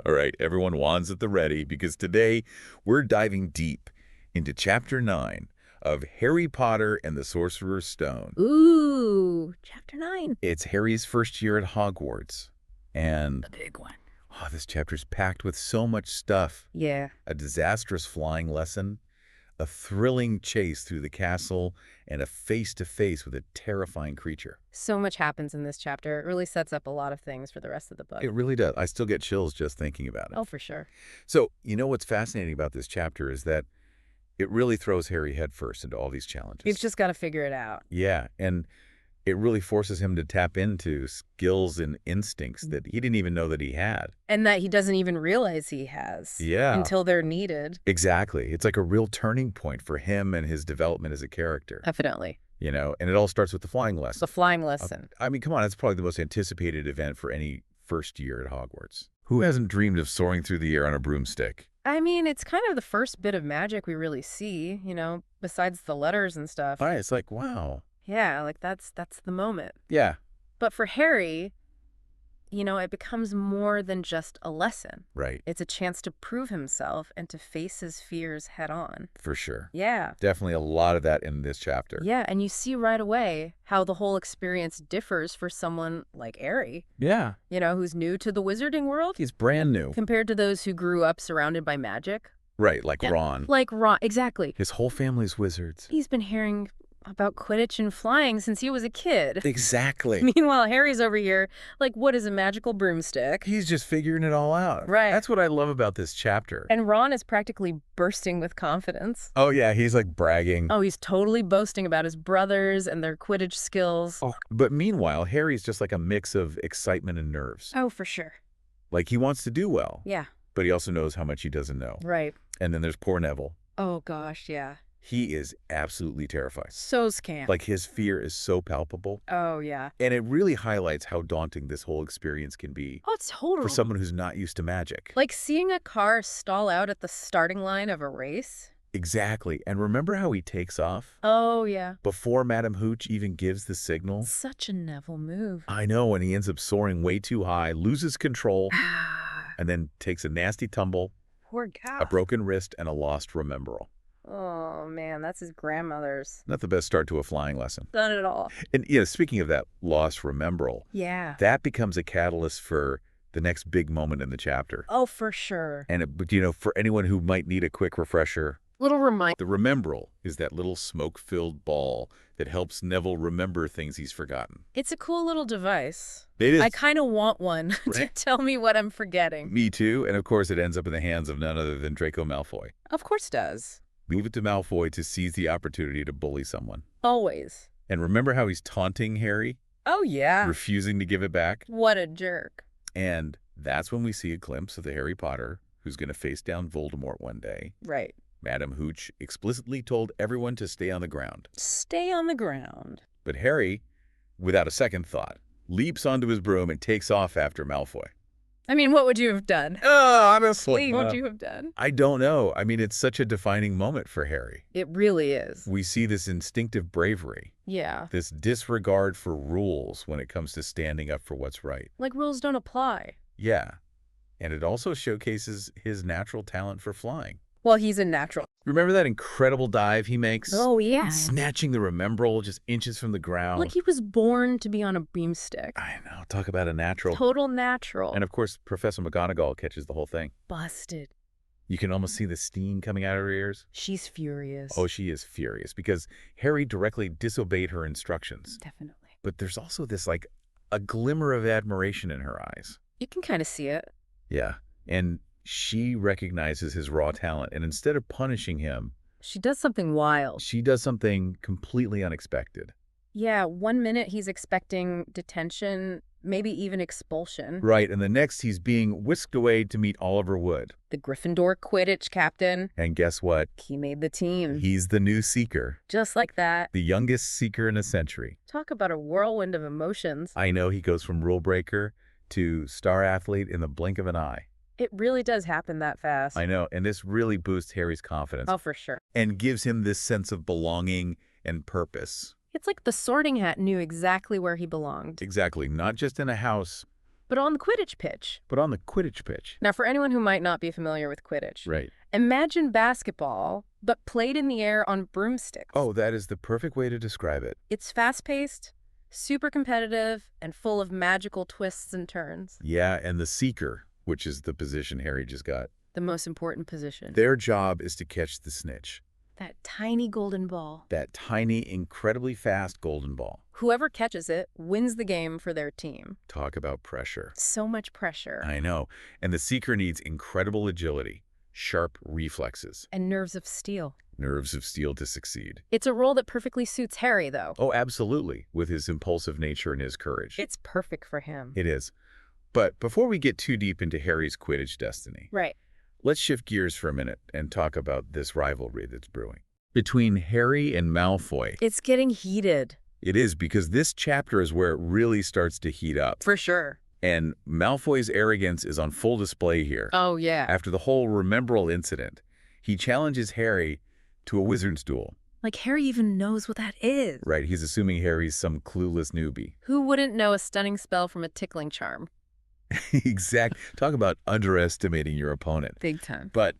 All right, everyone wands at the ready because today we're diving deep into Chapter 9 of Harry Potter and the Sorcerer's Stone. Ooh, chapter 9. It's Harry's first year at Hogwarts, and The big one. this chapter's packed with so much stuff. Yeah. A disastrous flying lesson, a thrilling chase through the castle, and a face-to-face with a terrifying creature. So much happens in this chapter. It really sets up a lot of things for the rest of the book. It really does. I still get chills just thinking about it. Oh, for sure. So, you know what's fascinating about this chapter is that it really throws Harry headfirst into all these challenges. He's just got to figure it out. Yeah, and it really forces him to tap into skills and instincts that he didn't even know that he had. And that he doesn't even realize he has. Yeah. Until they're needed. Exactly. It's like a real turning point for him and his development as a character. Definitely. You know, and it all starts with the flying lesson. The flying lesson. I mean, come on, it's probably the most anticipated event for any first year at Hogwarts. Who hasn't dreamed of soaring through the air on a broomstick? I mean, it's kind of the first bit of magic we really see, you know, besides the letters and stuff. All right, it's like, wow. Yeah, like that's the moment. Yeah. But for Harry, you know, it becomes more than just a lesson. Right. It's a chance to prove himself and to face his fears head on. For sure. Yeah. Definitely a lot of that in this chapter. Yeah, and you see right away how the whole experience differs for someone like Harry, Yeah. you know, who's new to the wizarding world He's brand new. compared to those who grew up surrounded by magic. Right, like Yeah. Ron. Like Ron, exactly. His whole family's wizards. He's been hearing about Quidditch and flying since he was a kid. Exactly. Meanwhile, Harry's over here, like, what is a magical broomstick? He's just figuring it all out. Right. That's what I love about this chapter. And Ron is practically bursting with confidence. Oh, yeah, he's like bragging. Oh, he's totally boasting about his brothers and their Quidditch skills. Oh, but meanwhile, Harry's just like a mix of excitement and nerves. Oh, for sure. Like he wants to do well, Yeah. but he also knows how much he doesn't know. Right. And then there's poor Neville. Oh, gosh, yeah. He is absolutely terrified. So scam. Like his fear is so palpable. Oh, yeah. And it really highlights how daunting this whole experience can be Oh, it's totally. for someone who's not used to magic. Like seeing a car stall out at the starting line of a race. Exactly. And remember how he takes off? Oh, yeah. Before Madame Hooch even gives the signal? Such a Neville move. I know, and he ends up soaring way too high, loses control, and then takes a nasty tumble, Poor guy. a broken wrist, and a lost remembrall. Oh, man, that's his grandmother's. Not the best start to a flying lesson. Not at all. And, you know, speaking of that lost remembrall, Yeah. that becomes a catalyst for the next big moment in the chapter. Oh, for sure. And, but, you know, for anyone who might need a quick refresher, Little reminder. the remembrall is that little smoke-filled ball that helps Neville remember things he's forgotten. It's a cool little device. It is. I kind of want one to Right? tell me what I'm forgetting. Me too. And, of course, it ends up in the hands of none other than Draco Malfoy. Of course it does. Leave it to Malfoy to seize the opportunity to bully someone. Always. And remember how he's taunting Harry, Oh, yeah. refusing to give it back? What a jerk. And that's when we see a glimpse of the Harry Potter who's going to face down Voldemort one day. Right. Madame Hooch explicitly told everyone to stay on the ground. Stay on the ground. But Harry, without a second thought, leaps onto his broom and takes off after Malfoy. I mean, what would you have done? Honestly. What would you have done? I don't know. I mean, it's such a defining moment for Harry. It really is. We see this instinctive bravery, Yeah. this disregard for rules when it comes to standing up for what's right. Like rules don't apply. Yeah. And it also showcases his natural talent for flying. Well, he's a natural. Remember that incredible dive he makes? Oh, yeah. Snatching the remembrall just inches from the ground. Like he was born to be on a broomstick. I know. Talk about a natural. Total natural. And of course, Professor McGonagall catches the whole thing. Busted. You can almost see the steam coming out of her ears. She's furious. Oh, she is furious because Harry directly disobeyed her instructions. Definitely. But there's also this, like, a glimmer of admiration in her eyes. You can kind of see it. Yeah. And she recognizes his raw talent. And instead of punishing him, She does something wild. she does something completely unexpected. Yeah, 1 minute he's expecting detention, maybe even expulsion. Right. And the next, he's being whisked away to meet Oliver Wood. The Gryffindor Quidditch captain. And guess what? He made the team. He's the new Seeker. Just like that. The youngest Seeker in a century. Talk about a whirlwind of emotions. I know he goes from rule breaker to star athlete in the blink of an eye. It really does happen that fast. I know, and this really boosts Harry's confidence Oh, for sure. and gives him this sense of belonging and purpose. It's like the Sorting Hat knew exactly where he belonged. Exactly, not just in a house, but on the Quidditch pitch. But on the Quidditch pitch. Now, for anyone who might not be familiar with Quidditch, Right. imagine basketball, but played in the air on broomsticks. Oh, that is the perfect way to describe it. It's fast-paced, super competitive, and full of magical twists and turns. Yeah, and the Seeker, which is the position Harry just got. The most important position. Their job is to catch the snitch. That tiny golden ball. That tiny, incredibly fast golden ball. Whoever catches it wins the game for their team. Talk about pressure. So much pressure. I know. And the Seeker needs incredible agility, sharp reflexes. And nerves of steel. Nerves of steel to succeed. It's a role that perfectly suits Harry, though. Oh, absolutely, with his impulsive nature and his courage. It's perfect for him. It is. But before we get too deep into Harry's Quidditch destiny, Right. let's shift gears for a minute and talk about this rivalry that's brewing between Harry and Malfoy. It's getting heated. It is, because this chapter is where it really starts to heat up. For sure. And Malfoy's arrogance is on full display here. Oh, yeah. After the whole Remembrall incident, he challenges Harry to a wizard's duel. Like Harry even knows what that is. Right, he's assuming Harry's some clueless newbie. Who wouldn't know a stunning spell from a tickling charm? Exact. Talk about underestimating your opponent. Big time. But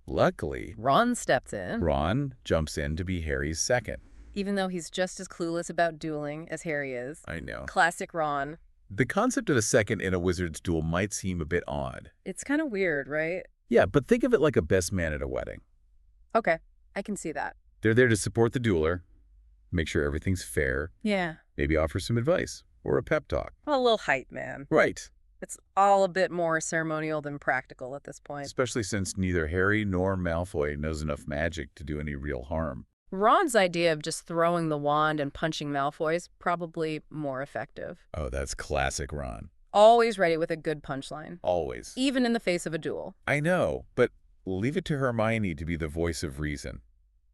luckily, Ron stepped in. Ron jumps in to be Harry's second. Even though he's just as clueless about dueling as Harry is. I know. Classic Ron. The concept of a second in a wizard's duel might seem a bit odd. It's kind of weird, right? Yeah, but think of it like a best man at a wedding. Okay, I can see that. They're there to support the dueler, make sure everything's fair, Yeah. maybe offer some advice or a pep talk. Well, a little hype, man. Right. It's all a bit more ceremonial than practical at this point. Especially since neither Harry nor Malfoy knows enough magic to do any real harm. Ron's idea of just throwing the wand and punching Malfoy's probably more effective. Oh, that's classic Ron. Always ready with a good punchline. Always. Even in the face of a duel. I know, but leave it to Hermione to be the voice of reason.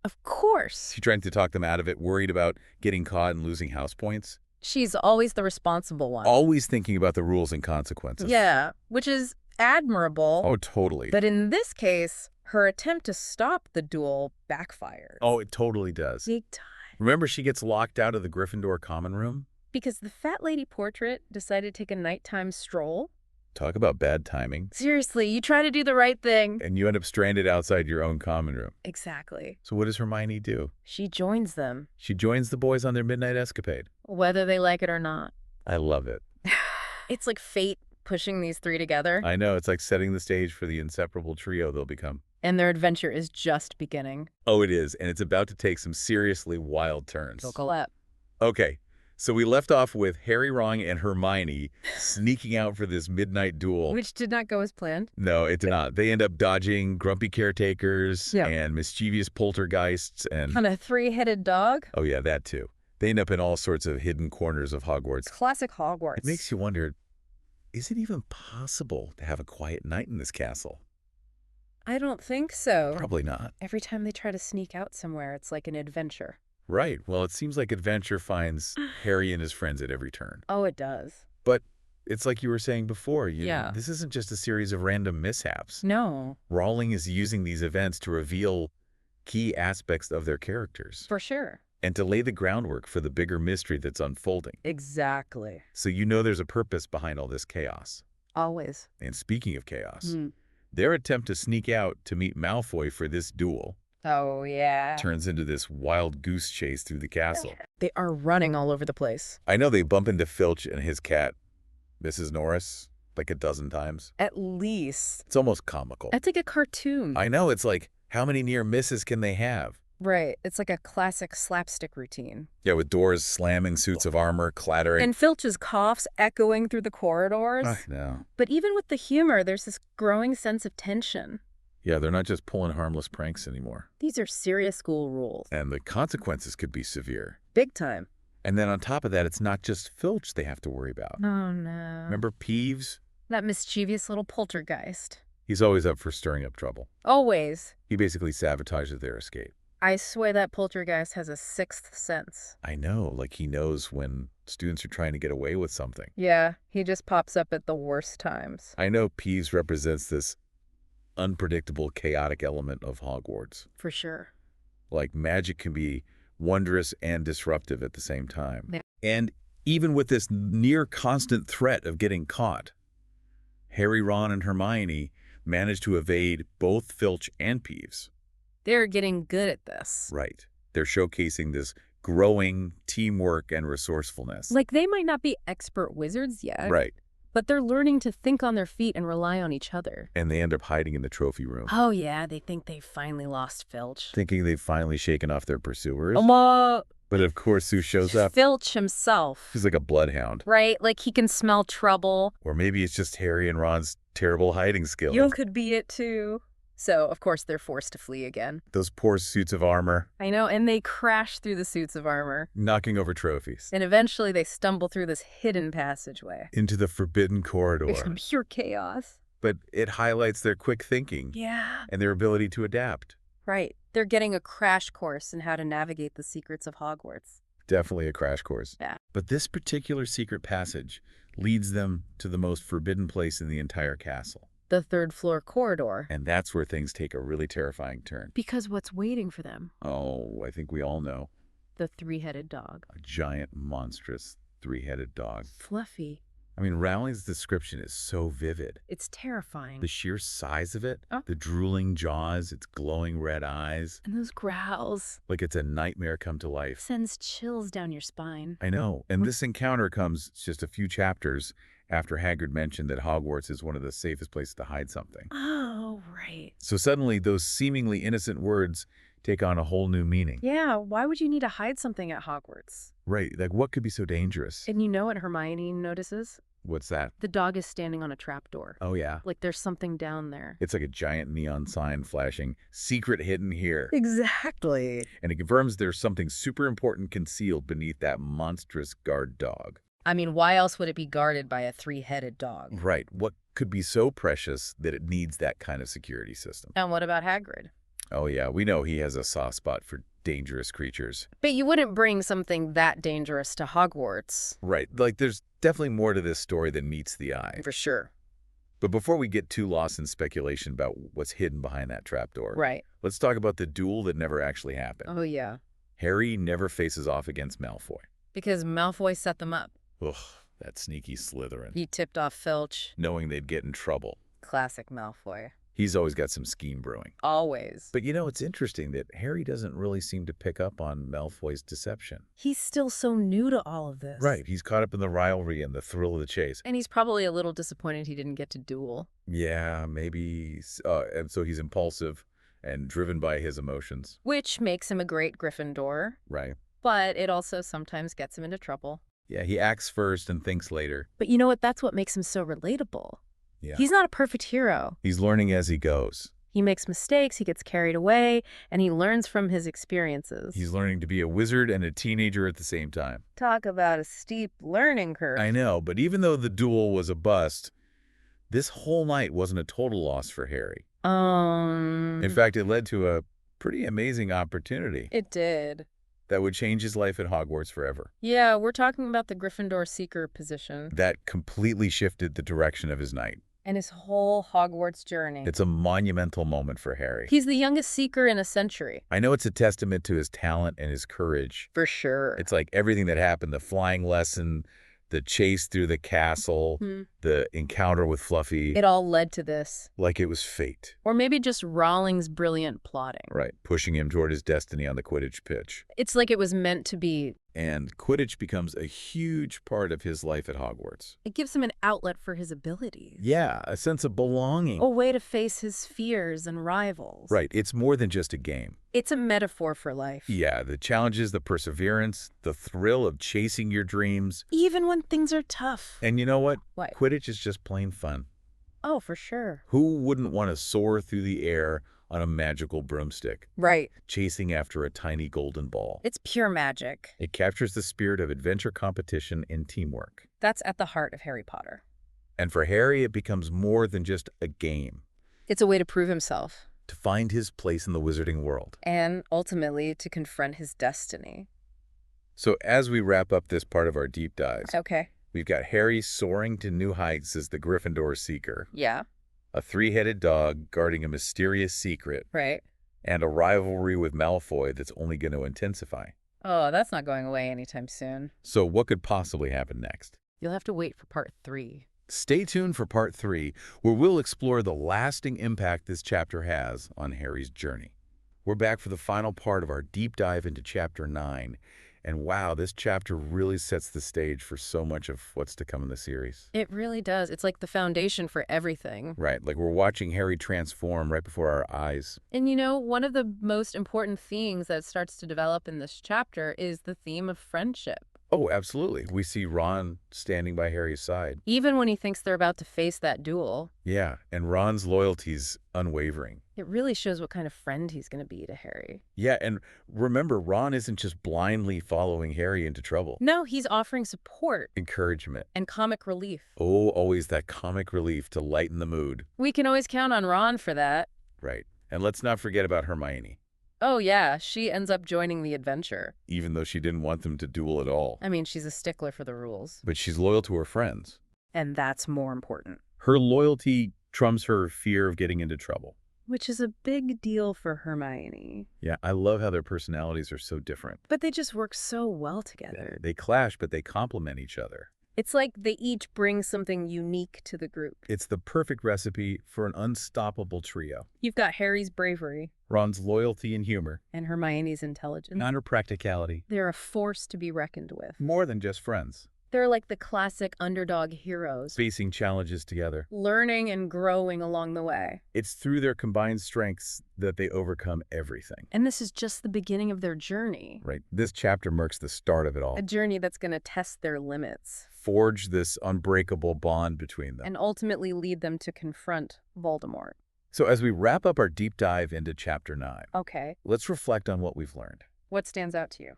Of course. She's trying to talk them out of it, worried about getting caught and losing house points. She's always the responsible one. Always thinking about the rules and consequences. Yeah, which is admirable. Oh, totally. But in this case, her attempt to stop the duel backfired. Oh, it totally does. Big time. Remember she gets locked out of the Gryffindor common room? Because the fat lady portrait decided to take a nighttime stroll? Talk about bad timing. Seriously, you try to do the right thing. And you end up stranded outside your own common room. Exactly. So what does Hermione do? She joins them, She joins the boys on their midnight escapade. whether they like it or not. I love it. It's like fate pushing these three together, I know, it's like setting the stage for the inseparable trio they'll become. and their adventure is just beginning. Oh, it is, and it's about to take some seriously wild turns. Colette. Okay, so we left off with Harry, Ron, and Hermione sneaking out for this midnight duel. Which did not go as planned. No, it did not. They end up dodging grumpy caretakers Yeah. and mischievous poltergeists and... On a three-headed dog? Oh, yeah, that too. They end up in all sorts of hidden corners of Hogwarts. Classic Hogwarts. It makes you wonder, is it even possible to have a quiet night in this castle? I don't think so. Probably not. Every time they try to sneak out somewhere, it's like an adventure. Right. Well, it seems like adventure finds Harry and his friends at every turn. Oh, it does. But it's like you were saying before. Yeah. This isn't just a series of random mishaps. No, Rowling is using these events to reveal key aspects of their characters for sure. and to lay the groundwork for the bigger mystery that's unfolding. Exactly. So you know there's a purpose behind all this chaos. Always. And speaking of chaos, Mm. their attempt to sneak out to meet Malfoy for this duel Oh, yeah. turns into this wild goose chase through the castle. They are running all over the place. I know they bump into Filch and his cat, Mrs. Norris, like a dozen times. At least. It's almost comical. That's like a cartoon. I know, it's like, how many near misses can they have? Right. It's like a classic slapstick routine. Yeah, with doors slamming, suits of armor clattering. And Filch's coughs echoing through the corridors. I know. But even with the humor, there's this growing sense of tension. Yeah, they're not just pulling harmless pranks anymore. These are serious school rules. And the consequences could be severe. Big time. And then on top of that, it's not just Filch they have to worry about. Oh, no. Remember Peeves? That mischievous little poltergeist. He's always up for stirring up trouble. Always. He basically sabotages their escape. I swear that poltergeist has a sixth sense. I know, like he knows when students are trying to get away with something. Yeah, he just pops up at the worst times. I know Peeves represents this unpredictable, chaotic element of Hogwarts. For sure. Like magic can be wondrous and disruptive at the same time. Yeah. And even with this near constant threat of getting caught, Harry, Ron, and Hermione manage to evade both Filch and Peeves. They're getting good at this. Right. They're showcasing this growing teamwork and resourcefulness. Like, they might not be expert wizards yet. Right. But they're learning to think on their feet and rely on each other. And they end up hiding in the trophy room. Oh, yeah, they think they finally lost Filch. Thinking they've finally shaken off their pursuers. But of course, who shows up? Filch himself. He's like a bloodhound. Right, like he can smell trouble. Or maybe it's just Harry and Ron's terrible hiding skills. You could be it too. So, of course, they're forced to flee again. Those poor suits of armor. I know, and they crash through the suits of armor. Knocking over trophies. And eventually they stumble through this hidden passageway. Into the forbidden corridor. It's pure chaos. But it highlights their quick thinking. Yeah. And their ability to adapt. Right. They're getting a crash course in how to navigate the secrets of Hogwarts. Definitely a crash course. Yeah. But this particular secret passage leads them to the most forbidden place in the entire castle. The third-floor corridor. And that's where things take a really terrifying turn. Because what's waiting for them? Oh, I think we all know. The three-headed dog. A giant, monstrous, three-headed dog. Fluffy. I mean, Rowling's description is so vivid. It's terrifying. The sheer size of it, Oh. the drooling jaws, its glowing red eyes. And those growls. Like it's a nightmare come to life. Sends chills down your spine. I know. And this encounter comes just a few chapters after Hagrid mentioned that Hogwarts is one of the safest places to hide something. Oh, right. So suddenly those seemingly innocent words take on a whole new meaning. Yeah, why would you need to hide something at Hogwarts? Right, like what could be so dangerous? And you know what Hermione notices? What's that? The dog is standing on a trapdoor. Oh yeah. Like there's something down there. It's like a giant neon sign flashing, secret hidden here. Exactly. And it confirms there's something super important concealed beneath that monstrous guard dog. I mean, why else would it be guarded by a three-headed dog? Right, what could be so precious that it needs that kind of security system? And what about Hagrid? Oh yeah, we know he has a soft spot for dangerous creatures. But you wouldn't bring something that dangerous to Hogwarts. Right, like there's definitely more to this story than meets the eye. For sure. But before we get too lost in speculation about what's hidden behind that trapdoor, Right. let's talk about the duel that never actually happened. Oh, yeah. Harry never faces off against Malfoy. Because Malfoy set them up. Ugh, that sneaky Slytherin. He tipped off Filch. Knowing they'd get in trouble. Classic Malfoy. He's always got some scheme brewing. Always. But you know, it's interesting that Harry doesn't really seem to pick up on Malfoy's deception. He's still so new to all of this. Right, he's caught up in the rivalry and the thrill of the chase. And he's probably a little disappointed he didn't get to duel. Yeah, maybe, and so he's impulsive and driven by his emotions. Which makes him a great Gryffindor. Right. But it also sometimes gets him into trouble. Yeah, he acts first and thinks later. But you know what? That's what makes him so relatable. Yeah. He's not a perfect hero. He's learning as he goes. He makes mistakes, he gets carried away, and he learns from his experiences. He's learning to be a wizard and a teenager at the same time. Talk about a steep learning curve. I know, but even though the duel was a bust, this whole night wasn't a total loss for Harry. In fact, it led to a pretty amazing opportunity It did. that would change his life at Hogwarts forever. Yeah, we're talking about the Gryffindor Seeker position. That completely shifted the direction of his night. And his whole Hogwarts journey. It's a monumental moment for Harry. He's the youngest Seeker in a century. I know it's a testament to his talent and his courage. For sure. It's like everything that happened, the flying lesson, the chase through the castle, the encounter with Fluffy, It all led to this. like it was fate. Or maybe just Rowling's brilliant plotting. Right, pushing him toward his destiny on the Quidditch pitch. It's like it was meant to be. And Quidditch becomes a huge part of his life at Hogwarts. It gives him an outlet for his abilities. Yeah, a sense of belonging. A way to face his fears and rivals. Right, it's more than just a game. It's a metaphor for life. Yeah, the challenges, the perseverance, the thrill of chasing your dreams. Even when things are tough. And you know what? What? Quidditch is just plain fun. Oh, for sure. Who wouldn't want to soar through the air on a magical broomstick, Right. chasing after a tiny golden ball? It's pure magic. It captures the spirit of adventure, competition, and teamwork. That's at the heart of Harry Potter. And for Harry, it becomes more than just a game. It's a way to prove himself. To find his place in the wizarding world. And ultimately to confront his destiny. So as we wrap up this part of our deep dives, Okay. we've got Harry soaring to new heights as the Gryffindor Seeker, Yeah. a three-headed dog guarding a mysterious secret, Right. and a rivalry with Malfoy that's only going to intensify. Oh, that's not going away anytime soon. So what could possibly happen next? You'll have to wait for part 3. Stay tuned for part 3, where we'll explore the lasting impact this chapter has on Harry's journey. We're back for the final part of our deep dive into Chapter 9, and wow, this chapter really sets the stage for so much of what's to come in the series. It really does. It's like the foundation for everything. Right, like we're watching Harry transform right before our eyes. And one of the most important themes that starts to develop in this chapter is the theme of friendship. Oh, absolutely. We see Ron standing by Harry's side. Even when he thinks they're about to face that duel. Yeah, and Ron's loyalty's unwavering. It really shows what kind of friend he's going to be to Harry. Yeah, and remember, Ron isn't just blindly following Harry into trouble. No, he's offering support. Encouragement. And comic relief. Oh, always that comic relief to lighten the mood. We can always count on Ron for that. Right. And let's not forget about Hermione. Oh, yeah, she ends up joining the adventure. Even though she didn't want them to duel at all. I mean, she's a stickler for the rules. But she's loyal to her friends. And that's more important. Her loyalty trumps her fear of getting into trouble. Which is a big deal for Hermione. Yeah, I love how their personalities are so different. But they just work so well together. They clash, but they complement each other. It's like they each bring something unique to the group. It's the perfect recipe for an unstoppable trio. You've got Harry's bravery. Ron's loyalty and humor. And Hermione's intelligence. And her practicality. They're a force to be reckoned with. More than just friends. They're like the classic underdog heroes. Facing challenges together. Learning and growing along the way. It's through their combined strengths that they overcome everything. And this is just the beginning of their journey. Right. This chapter marks the start of it all. A journey that's going to test their limits. Forge this unbreakable bond between them. And ultimately lead them to confront Voldemort. So as we wrap up our deep dive into Chapter 9, okay, let's reflect on what we've learned. What stands out to you?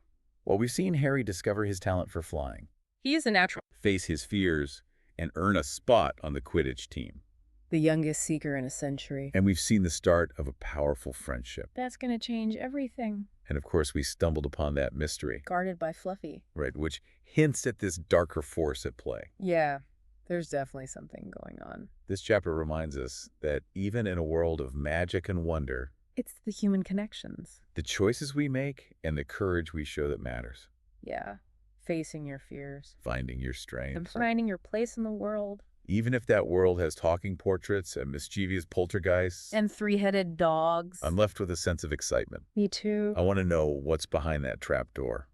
Well, we've seen Harry discover his talent for flying. He is a natural. Face his fears and earn a spot on the Quidditch team. The youngest seeker in a century. And we've seen the start of a powerful friendship. That's going to change everything. And of course, we stumbled upon that mystery. Guarded by Fluffy. Right, which hints at this darker force at play. Yeah, there's definitely something going on. This chapter reminds us that even in a world of magic and wonder, it's the human connections. The choices we make and the courage we show that matters. Yeah, facing your fears. Finding your strength. And finding your place in the world. Even if that world has talking portraits and mischievous poltergeists. And three-headed dogs. I'm left with a sense of excitement. Me too. I want to know what's behind that trapdoor.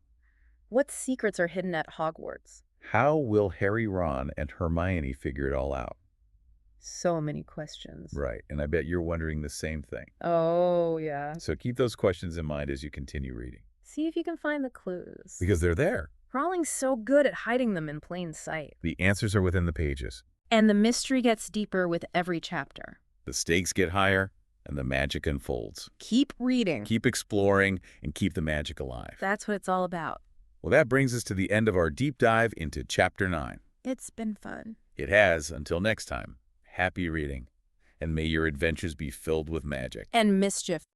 What secrets are hidden at Hogwarts? How will Harry, Ron, and Hermione figure it all out? So many questions. Right, and I bet you're wondering the same thing. Oh, yeah. So keep those questions in mind as you continue reading. See if you can find the clues. Because they're there. Rowling's so good at hiding them in plain sight. The answers are within the pages. And the mystery gets deeper with every chapter. The stakes get higher, and the magic unfolds. Keep reading. Keep exploring, and keep the magic alive. That's what it's all about. Well, that brings us to the end of our deep dive into Chapter 9. It's been fun. It has. Until next time, happy reading. And may your adventures be filled with magic. And mischief.